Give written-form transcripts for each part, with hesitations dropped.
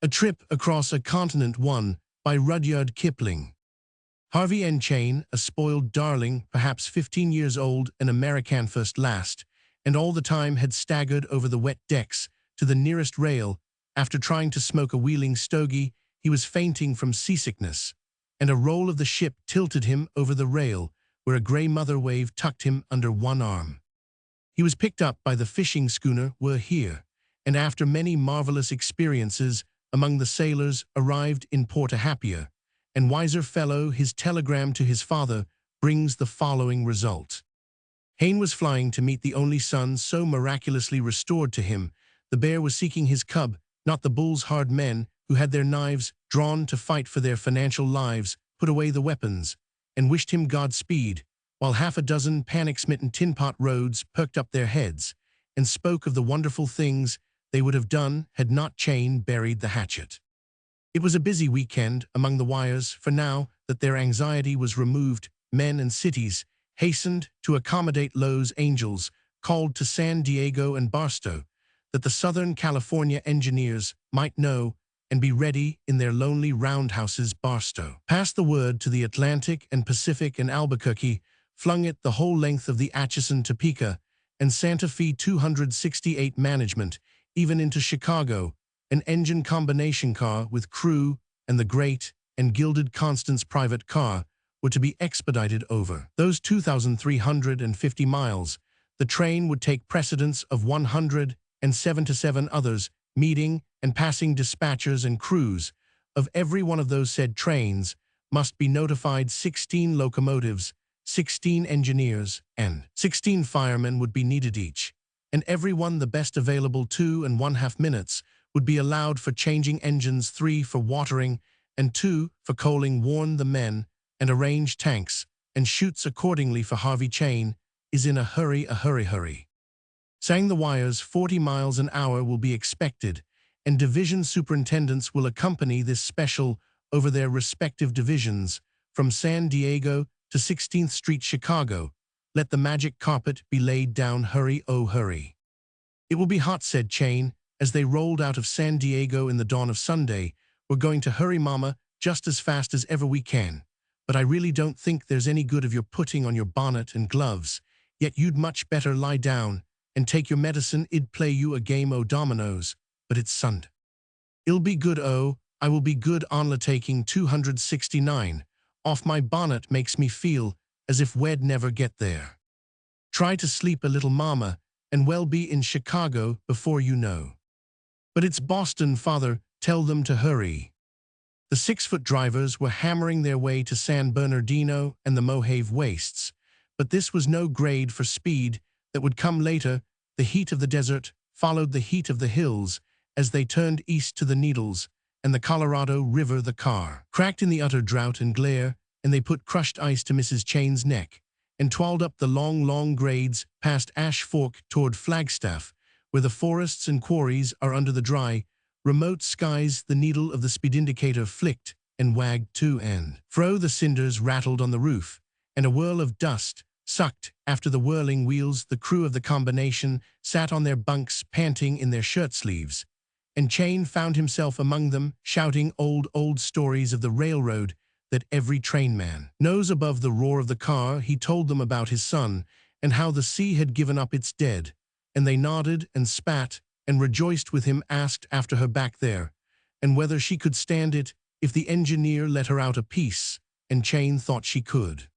A Trip Across a Continent 1 by Rudyard Kipling. Harvey N. Chane, a spoiled darling, perhaps 15 years old, an American first last, and all the time had staggered over the wet decks to the nearest rail. After trying to smoke a wheeling stogie, he was fainting from seasickness, and a roll of the ship tilted him over the rail, where a grey mother wave tucked him under one arm. He was picked up by the fishing schooner We're Here, and after many marvelous experiences among the sailors arrived in Port Happier, and wiser fellow his telegram to his father brings the following result. Hayne was flying to meet the only son so miraculously restored to him. The bear was seeking his cub, not the bull's hard men, who had their knives drawn to fight for their financial lives, put away the weapons, and wished him Godspeed, while half a dozen panic-smitten tin-pot roads perked up their heads, and spoke of the wonderful things they would have done had not Chane buried the hatchet. It was a busy weekend among the wires, for now that their anxiety was removed, men and cities hastened to accommodate Los Angeles, called to San Diego and Barstow, that the Southern California engineers might know and be ready in their lonely roundhouses. Barstow passed the word to the Atlantic and Pacific, and Albuquerque flung it the whole length of the Atchison, Topeka, and Santa Fe 268 management, even into Chicago, an engine combination car with crew and the great and gilded Constance private car were to be expedited over. Those 2,350 miles, the train would take precedence of 177 others, meeting and passing dispatchers and crews. Of every one of those said trains must be notified 16 locomotives, 16 engineers, and 16 firemen would be needed each, and every one the best available 2½ minutes would be allowed for changing engines, 3 for watering, and 2 for coaling. Warn the men, and arrange tanks and chutes accordingly, for Harvey Chane is in a hurry, hurry. Sang the wires. 40 miles an hour will be expected, and division superintendents will accompany this special over their respective divisions, from San Diego to 16th Street, Chicago. Let the magic carpet be laid down. Hurry, oh hurry. It will be hot, said Chane, as they rolled out of San Diego in the dawn of Sunday. We're going to hurry, Mama, just as fast as ever we can. But I really don't think there's any good of your putting on your bonnet and gloves. Yet you'd much better lie down and take your medicine. I'd play you a game o' dominoes, but it's Sunday. I'll be good, oh, I will be good. Onla taking 269 off my bonnet makes me feel as if we'd never get there. Try to sleep a little, Mama, and we'll be in Chicago before you know. But it's Boston, Father, tell them to hurry. The 6-foot drivers were hammering their way to San Bernardino and the Mojave Wastes, but this was no grade for speed that would come later. The heat of the desert followed the heat of the hills as they turned east to the Needles and the Colorado River. The car cracked in the utter drought and glare, and they put crushed ice to Mrs. Chane's neck and twirled up the long grades past Ash Fork toward Flagstaff, where the forests and quarries are under the dry, remote skies. The needle of the speed indicator flicked and wagged to and fro. The cinders rattled on the roof, and a whirl of dust sucked after the whirling wheels. The crew of the combination sat on their bunks, panting in their shirt sleeves, and Chane found himself among them, shouting old stories of the railroad that every trainman knows. Above the roar of the car, he told them about his son and how the sea had given up its dead, and they nodded and spat and rejoiced with him. Asked after her back there, and whether she could stand it if the engineer let her out a piece, and Chane thought she could.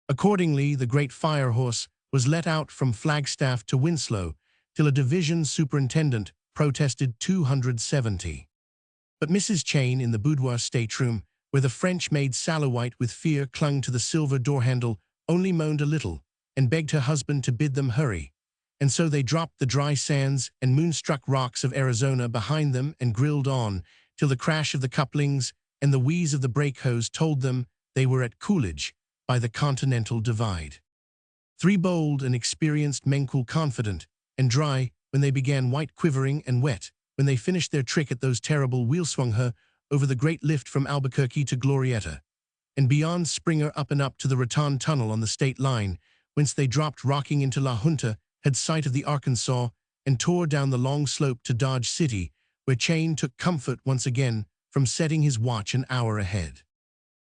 Accordingly, the great fire horse was let out from Flagstaff to Winslow, till a division superintendent protested 270. But Mrs. Chane, in the boudoir stateroom, where the French maid Sallow White with fear clung to the silver door handle, only moaned a little, and begged her husband to bid them hurry. And so they dropped the dry sands and moonstruck rocks of Arizona behind them and grilled on, till the crash of the couplings and the wheeze of the brake hose told them they were at Coolidge, by the Continental Divide. 3 bold and experienced men, cool, confident, and dry when they began, white, quivering, and wet when they finished their trick at those terrible wheels, swung her over the great lift from Albuquerque to Glorieta, and beyond Springer up and up to the Raton Tunnel on the state line, whence they dropped rocking into La Junta, had sight of the Arkansas, and tore down the long slope to Dodge City, where Chain took comfort once again from setting his watch an hour ahead.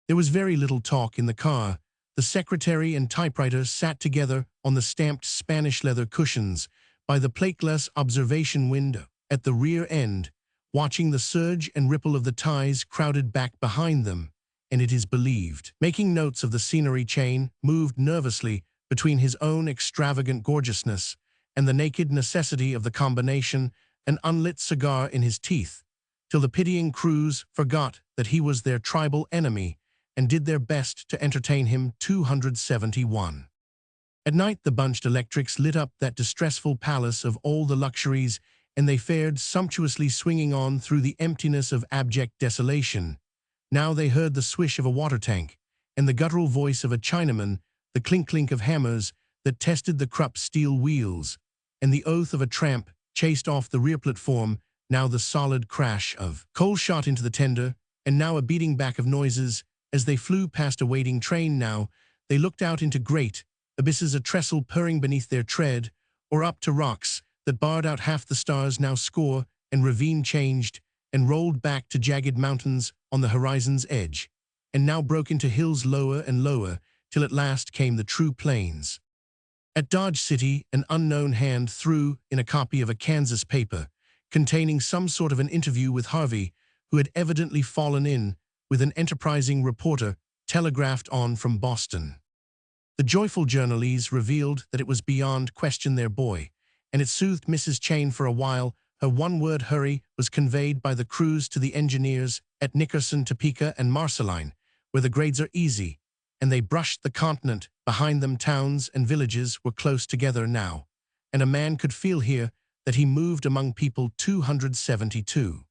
There was very little talk in the car. The secretary and typewriter sat together on the stamped Spanish leather cushions by the plateless observation window at the rear end, watching the surge and ripple of the ties crowded back behind them, and it is believed. Making notes of the scenery, Chain moved nervously between his own extravagant gorgeousness and the naked necessity of the combination, an unlit cigar in his teeth, till the pitying crews forgot that he was their tribal enemy and did their best to entertain him. 271. At night the bunched electrics lit up that distressful palace of all the luxuries, and they fared sumptuously, swinging on through the emptiness of abject desolation. Now they heard the swish of a water tank, and the guttural voice of a Chinaman, the clink-clink of hammers that tested the Krupp steel wheels, and the oath of a tramp chased off the rear platform, now the solid crash of coal shot into the tender, and now a beating back of noises as they flew past a waiting train. Now they looked out into great abysses, a trestle purring beneath their tread, or up to rocks that barred out half the stars. Now score and ravine changed and rolled back to jagged mountains on the horizon's edge, and now broke into hills lower and lower, till at last came the true plains. At Dodge City, an unknown hand threw in a copy of a Kansas paper containing some sort of an interview with Harvey, who had evidently fallen in with an enterprising reporter telegraphed on from Boston. The joyful journalese revealed that it was beyond question their boy, and it soothed Mrs. Chain for a while. Her one-word hurry was conveyed by the crews to the engineers at Nickerson, Topeka, and Marceline, where the grades are easy, and they brushed the continent behind them. Towns and villages were close together now, and a man could feel here that he moved among people. 272.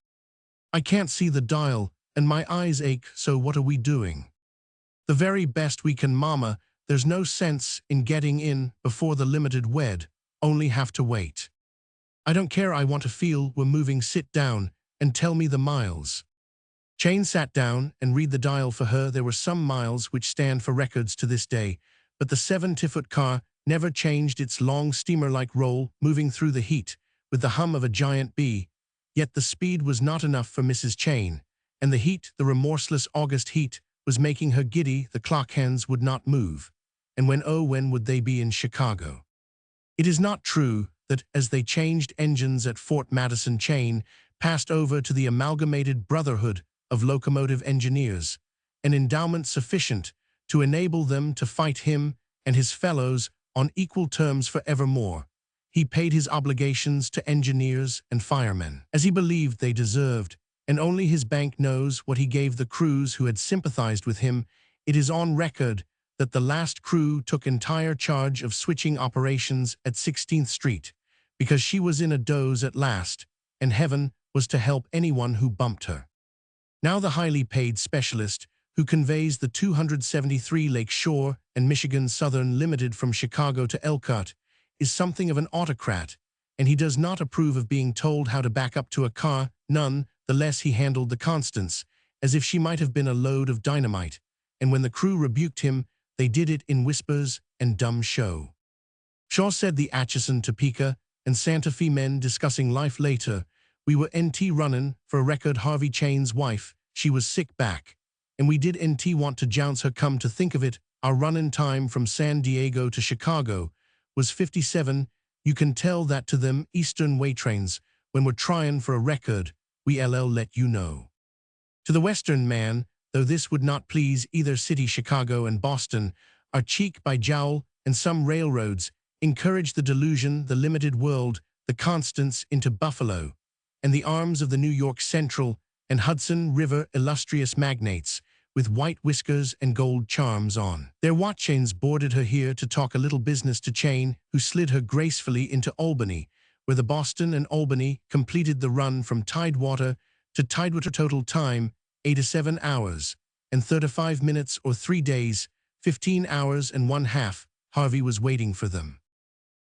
I can't see the dial, and my eyes ache, so what are we doing? The very best we can, Mama. There's no sense in getting in before the limited wed, only have to wait. I don't care, I want to feel we're moving. Sit down and tell me the miles. Chain sat down and read the dial for her. There were some miles which stand for records to this day, but the 70-foot car never changed its long steamer-like roll, moving through the heat with the hum of a giant bee. Yet the speed was not enough for Mrs. Chain, and the heat, the remorseless August heat, was making her giddy. The clock hands would not move, and when would they be in Chicago? It is not true that as they changed engines at Fort Madison, Chain passed over to the Amalgamated Brotherhood of Locomotive Engineers, an endowment sufficient to enable them to fight him and his fellows on equal terms forevermore. He paid his obligations to engineers and firemen, as he believed they deserved, and only his bank knows what he gave the crews who had sympathized with him. It is on record that the last crew took entire charge of switching operations at 16th Street, because she was in a doze at last, and heaven was to help anyone who bumped her. Now the highly paid specialist who conveys the 273 Lake Shore and Michigan Southern Limited from Chicago to Elkhart is something of an autocrat, and he does not approve of being told how to back up to a car. None the less he handled the Constance as if she might have been a load of dynamite, and when the crew rebuked him, they did it in whispers and dumb show. Shaw said the Atchison, Topeka, and Santa Fe men discussing life later. We were NT runnin' for a record. Harvey Chain's wife, she was sick back, and we did NT want to jounce her. Come to think of it, our runnin' time from San Diego to Chicago was 57. You can tell that to them Eastern way trains. When we're tryin' for a record, we let you know. To the Western man, though this would not please either city, Chicago and Boston are cheek by jowl, and some railroads encourage the delusion, the limited world, the Constance into Buffalo, and the arms of the New York Central and Hudson River illustrious magnates with white whiskers and gold charms on their watch chains boarded her here to talk a little business to Chain, who slid her gracefully into Albany, where the Boston and Albany completed the run from Tidewater to Tidewater. Total time 87 hours and 35 minutes, or 3 days, 15 hours and 1/2. Harvey was waiting for them.